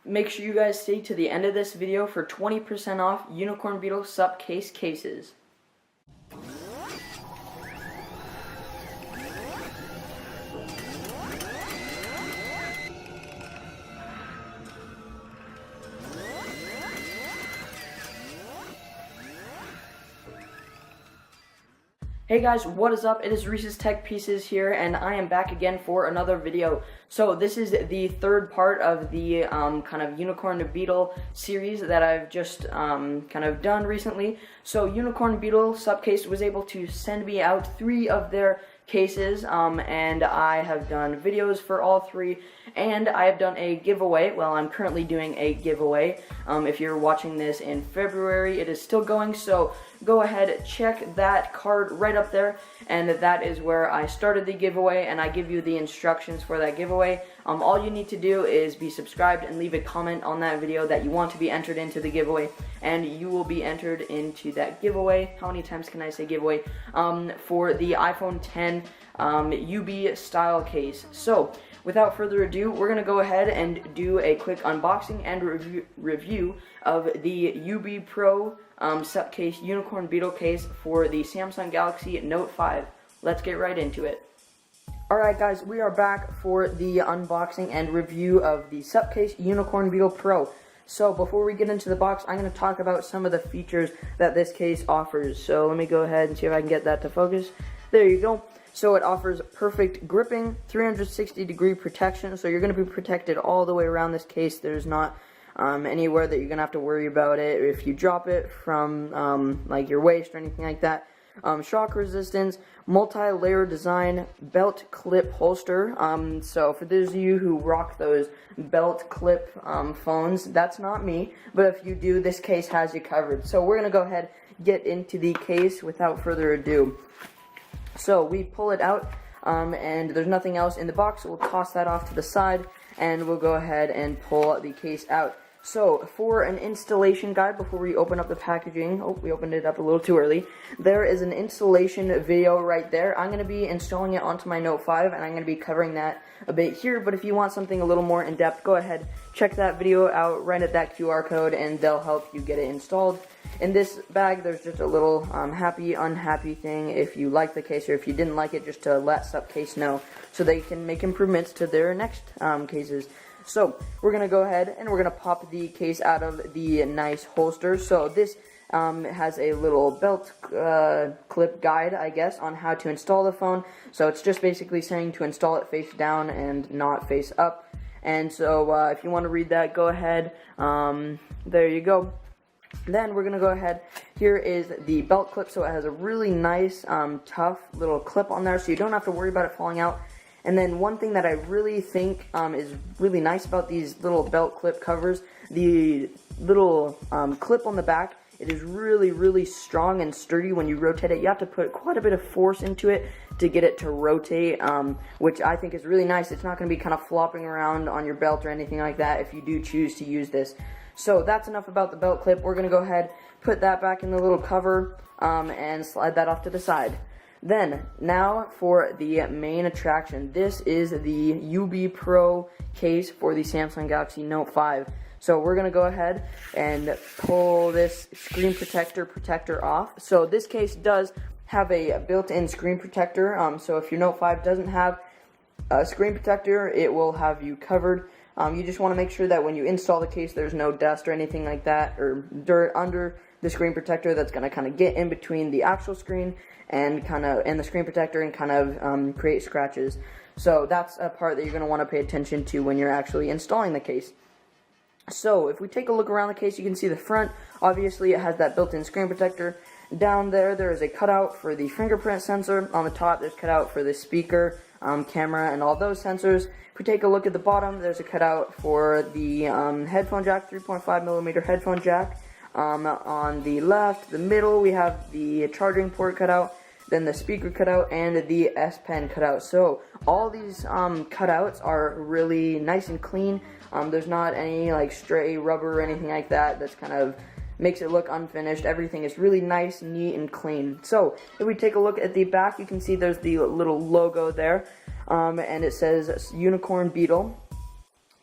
make sure you guys stay to the end of this video for 20% off Unicorn Beetle Supcase cases. Hey guys, what is up? It is Reese's Tech Pieces here, and I am back again for another video. So this is the third part of the kind of Unicorn Beetle series that I've just kind of done recently. So Unicorn Beetle Supcase was able to send me out 3 of their cases, and I have done videos for all 3, and I have done a giveaway. Well, I'm currently doing a giveaway. If you're watching this in February, it is still going, so go ahead, check that card right up there, and that is where I started the giveaway, and I give you the instructions for that giveaway. All you need to do is be subscribed and leave a comment on that video that you want to be entered into the giveaway, and you will be entered into that giveaway. How many times can I say giveaway? For the iPhone 10 UB style case. So without further ado, we're going to go ahead and do a quick unboxing and review of the UB Pro Supcase Unicorn Beetle case for the Samsung Galaxy Note 5. Let's get right into it. Alright guys, we are back for the unboxing and review of the Supcase Unicorn Beetle Pro. So before we get into the box, I'm going to talk about some of the features that this case offers. So let me go ahead and see if I can get that to focus. There you go. So it offers perfect gripping, 360-degree protection, so you're going to be protected all the way around this case. There's not anywhere that you're going to have to worry about it if you drop it from like your waist or anything like that. Shock resistance, multi-layer design, belt clip holster. So for those of you who rock those belt clip phones, that's not me, but if you do, this case has you covered. So we're going to go ahead and get into the case without further ado. So we pull it out, and there's nothing else in the box, so we'll toss that off to the side, and we'll go ahead and pull the case out. So, for an installation guide, before we open up the packaging, oh, we opened it up a little too early, there is an installation video right there. I'm going to be installing it onto my Note 5, and I'm going to be covering that a bit here, but if you want something a little more in-depth, go ahead, check that video out right at that QR code, and they'll help you get it installed. In this bag, there's just a little happy, unhappy thing if you like the case, or if you didn't like it, just to let Supcase know, so they can make improvements to their next cases. So, we're going to go ahead and we're going to pop the case out of the nice holster. So, this has a little belt clip guide, I guess, on how to install the phone. So, it's just basically saying to install it face down and not face up. And so, if you want to read that, go ahead. There you go. Then we're going to go ahead, here is the belt clip, so it has a really nice, tough little clip on there, so you don't have to worry about it falling out. And then one thing that I really think is really nice about these little belt clip covers, the little clip on the back, it is really, really strong and sturdy when you rotate it. You have to put quite a bit of force into it to get it to rotate, which I think is really nice. It's not going to be kind of flopping around on your belt or anything like that if you do choose to use this. So that's enough about the belt clip. We're going to go ahead, put that back in the little cover, and slide that off to the side. Then, now for the main attraction. This is the UB Pro case for the Samsung Galaxy Note 5. So we're going to go ahead and pull this screen protector off. So this case does have a built-in screen protector. So if your Note 5 doesn't have a screen protector, it will have you covered. You just want to make sure that when you install the case, there's no dust or anything like that, or dirt under the screen protector that's going to kind of get in between the actual screen and the screen protector and kind of create scratches. So that's a part that you're going to want to pay attention to when you're actually installing the case. So if we take a look around the case, you can see the front. Obviously, it has that built-in screen protector. Down there is a cutout for the fingerprint sensor. On the top, there's cutout for the speaker, camera, and all those sensors. If we take a look at the bottom, there's a cutout for the headphone jack, 3.5mm headphone jack. On the left, the middle, we have the charging port cutout, then the speaker cutout, and the S Pen cutout. So all these cutouts are really nice and clean. There's not any like stray rubber or anything like that that's kind of makes it look unfinished. Everything is really nice, neat, and clean. So if we take a look at the back, you can see there's the little logo there, and it says Unicorn Beetle.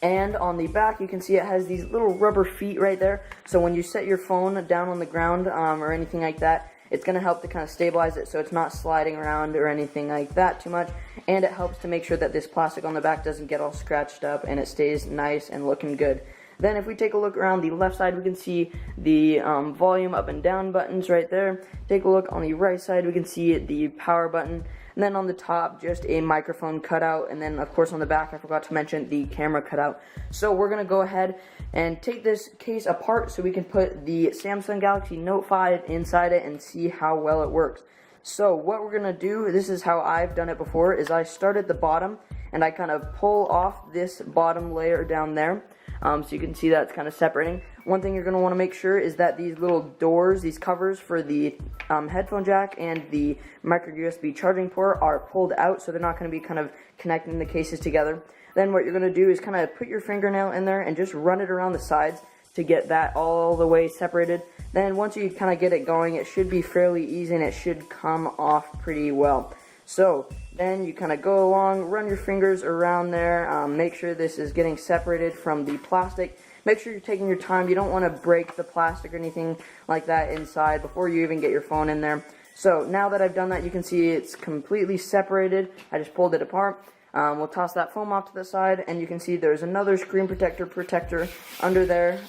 And on the back, you can see it has these little rubber feet right there. So when you set your phone down on the ground or anything like that, it's going to help to kind of stabilize it so it's not sliding around or anything like that too much. And it helps to make sure that this plastic on the back doesn't get all scratched up and it stays nice and looking good. Then if we take a look around the left side, we can see the volume up and down buttons right there. Take a look on the right side, we can see the power button. And then on the top, just a microphone cutout. And then, of course, on the back, I forgot to mention the camera cutout. So we're going to go ahead and take this case apart so we can put the Samsung Galaxy Note 5 inside it and see how well it works. So what we're going to do, this is how I've done it before, is I start at the bottom and I kind of pull off this bottom layer down there. So you can see that's kind of separating. One thing you're going to want to make sure is that these little doors, these covers for the headphone jack and the micro USB charging port are pulled out, so they're not going to be kind of connecting the cases together. Then what you're going to do is kind of put your fingernail in there and just run it around the sides to get that all the way separated. Then once you kind of get it going, it should be fairly easy and it should come off pretty well. So then you kind of go along, run your fingers around there, make sure this is getting separated from the plastic. Make sure you're taking your time. You don't want to break the plastic or anything like that inside before you even get your phone in there. So now that I've done that, you can see it's completely separated. I just pulled it apart. We'll toss that foam off to the side, and you can see there's another screen protector under there.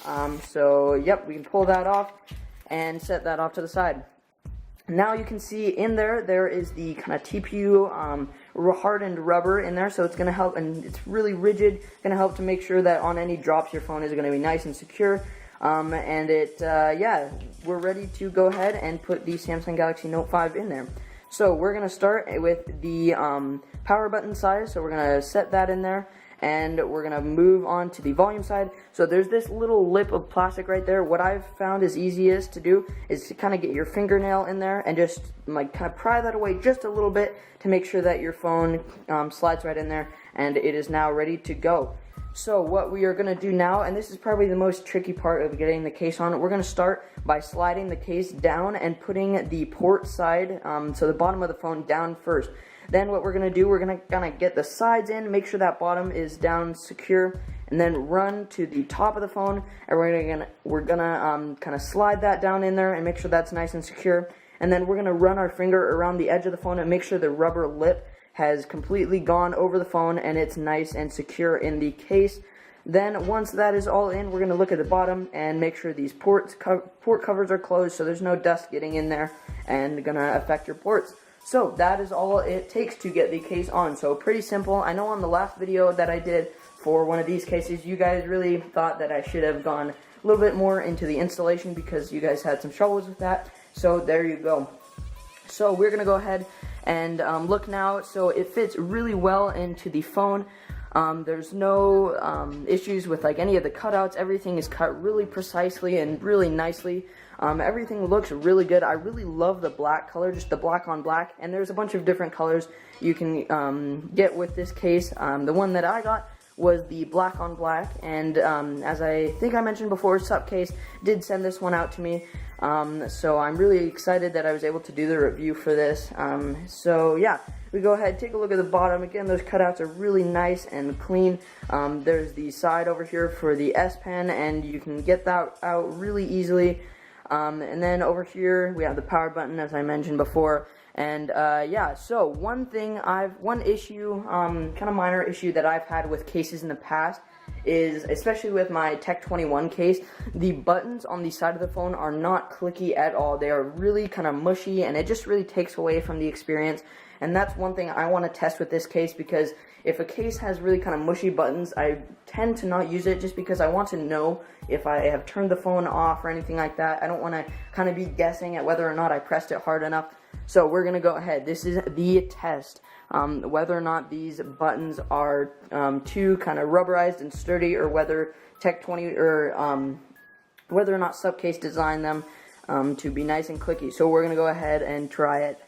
So yep, we can pull that off and set that off to the side. Now you can see in there is the kind of TPU hardened rubber in there, so it's going to help, and it's really rigid, going to help to make sure that on any drops your phone is going to be nice and secure. And yeah, we're ready to go ahead and put the Samsung Galaxy Note 5 in there. So we're going to start with the power button size, so we're going to set that in there. And we're going to move on to the volume side. So there's this little lip of plastic right there. What I've found is easiest to do is to kind of get your fingernail in there and just like kind of pry that away just a little bit to make sure that your phone slides right in there and it is now ready to go. So what we are going to do now, and this is probably the most tricky part of getting the case on, we're going to start by sliding the case down and putting the port side, so the bottom of the phone down first. Then what we're going to do, we're going to kind of get the sides in, make sure that bottom is down secure, and then run to the top of the phone, and we're gonna kind of slide that down in there and make sure that's nice and secure. And then we're going to run our finger around the edge of the phone and make sure the rubber lip has completely gone over the phone and it's nice and secure in the case. Then once that is all in, we're going to look at the bottom and make sure these port covers are closed so there's no dust getting in there and going to affect your ports. So that is all it takes to get the case on. So pretty simple. I know on the last video that I did for one of these cases, you guys really thought that I should have gone a little bit more into the installation because you guys had some troubles with that. So there you go. So we're going to go ahead and look now. So it fits really well into the phone. There's no issues with like any of the cutouts. Everything is cut really precisely and really nicely. Everything looks really good. I really love the black color, just the black on black, and there's a bunch of different colors you can get with this case. The one that I got was the black on black, and as I think I mentioned before, Supcase did send this one out to me, so I'm really excited that I was able to do the review for this. So yeah, we go ahead, take a look at the bottom. Again, those cutouts are really nice and clean. There's the side over here for the S Pen, and you can get that out really easily. And then over here we have the power button, as I mentioned before. And yeah, so one issue, kind of minor issue that I've had with cases in the past is, especially with my Tech 21 case, the buttons on the side of the phone are not clicky at all. They are really kind of mushy, and it just really takes away from the experience. And that's one thing I want to test with this case, because if a case has really kind of mushy buttons, I tend to not use it just because I want to know if I have turned the phone off or anything like that. I don't want to kind of be guessing at whether or not I pressed it hard enough. So we're going to go ahead. This is the test, whether or not these buttons are too kind of rubberized and sturdy, or whether Tech 20 or whether or not Supcase designed them to be nice and clicky. So we're going to go ahead and try it.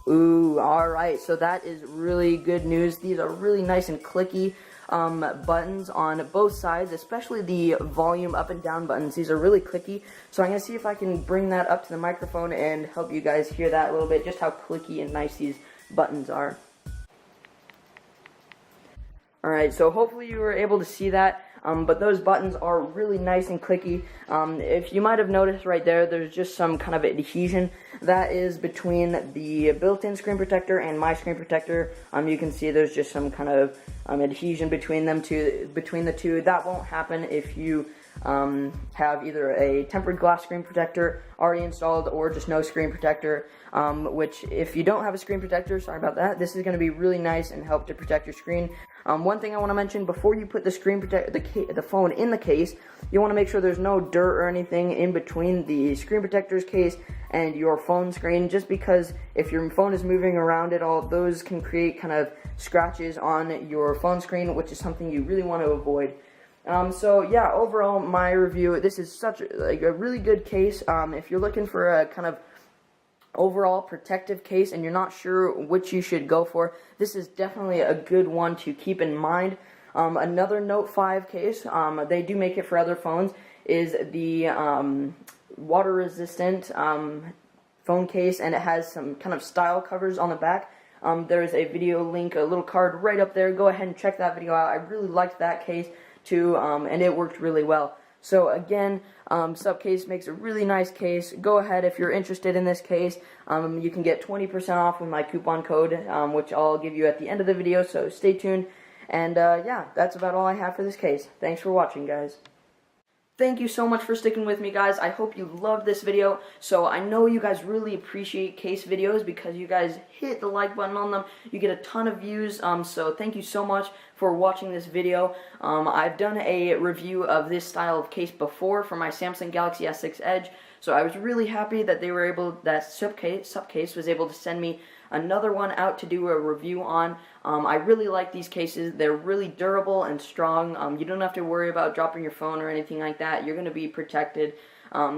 Ooh, alright, so that is really good news. These are really nice and clicky buttons on both sides, especially the volume up and down buttons. These are really clicky, so I'm going to see if I can bring that up to the microphone and help you guys hear that a little bit, just how clicky and nice these buttons are. Alright, so hopefully you were able to see that, but those buttons are really nice and clicky. If you might have noticed right there, there's just some kind of adhesion that is between the built-in screen protector and my screen protector. You can see there's just some kind of adhesion between the two. That won't happen if you have either a tempered glass screen protector already installed or just no screen protector, which if you don't have a screen protector, sorry about that, this is going to be really nice and help to protect your screen. One thing I want to mention, before you put the the phone in the case, you want to make sure there's no dirt or anything in between the screen protector's case and your phone screen, just because if your phone is moving around at all, those can create kind of scratches on your phone screen, which is something you really want to avoid. So yeah, overall, my review, this is such a really good case. If you're looking for a kind of overall protective case and you're not sure which you should go for, this is definitely a good one to keep in mind. Another Note 5 case, they do make it for other phones, is the water resistant phone case, and it has some kind of style covers on the back. There's a video link, a little card right up there. Go ahead and check that video out. I really liked that case too, and it worked really well. So again, Supcase makes a really nice case. Go ahead, if you're interested in this case, you can get 20% off with my coupon code, which I'll give you at the end of the video, so stay tuned. And yeah, that's about all I have for this case. Thanks for watching, guys. Thank you so much for sticking with me, guys. I hope you loved this video. So I know you guys really appreciate case videos because you guys hit the like button on them. You get a ton of views, so thank you so much for watching this video. I've done a review of this style of case before for my Samsung Galaxy S6 Edge, so I was really happy that that Supcase was able to send me another one out to do a review on. I really like these cases. They're really durable and strong. You don't have to worry about dropping your phone or anything like that. You're going to be protected.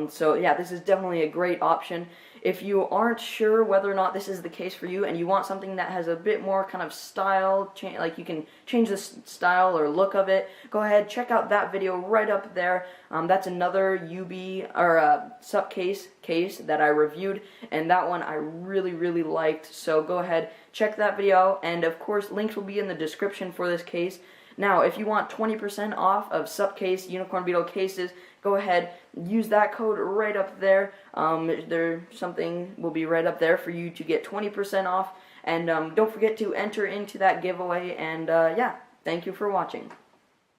So yeah, this is definitely a great option. If you aren't sure whether or not this is the case for you and you want something that has a bit more kind of style, like you can change the style or look of it, go ahead, check out that video right up there. That's another Supcase case that I reviewed, and that one I really liked. So go ahead, check that video out, and of course links will be in the description for this case. Now, if you want 20% off of Supcase Unicorn Beetle cases, go ahead, use that code right up there. Something will be right up there for you to get 20% off. And don't forget to enter into that giveaway. And yeah, thank you for watching.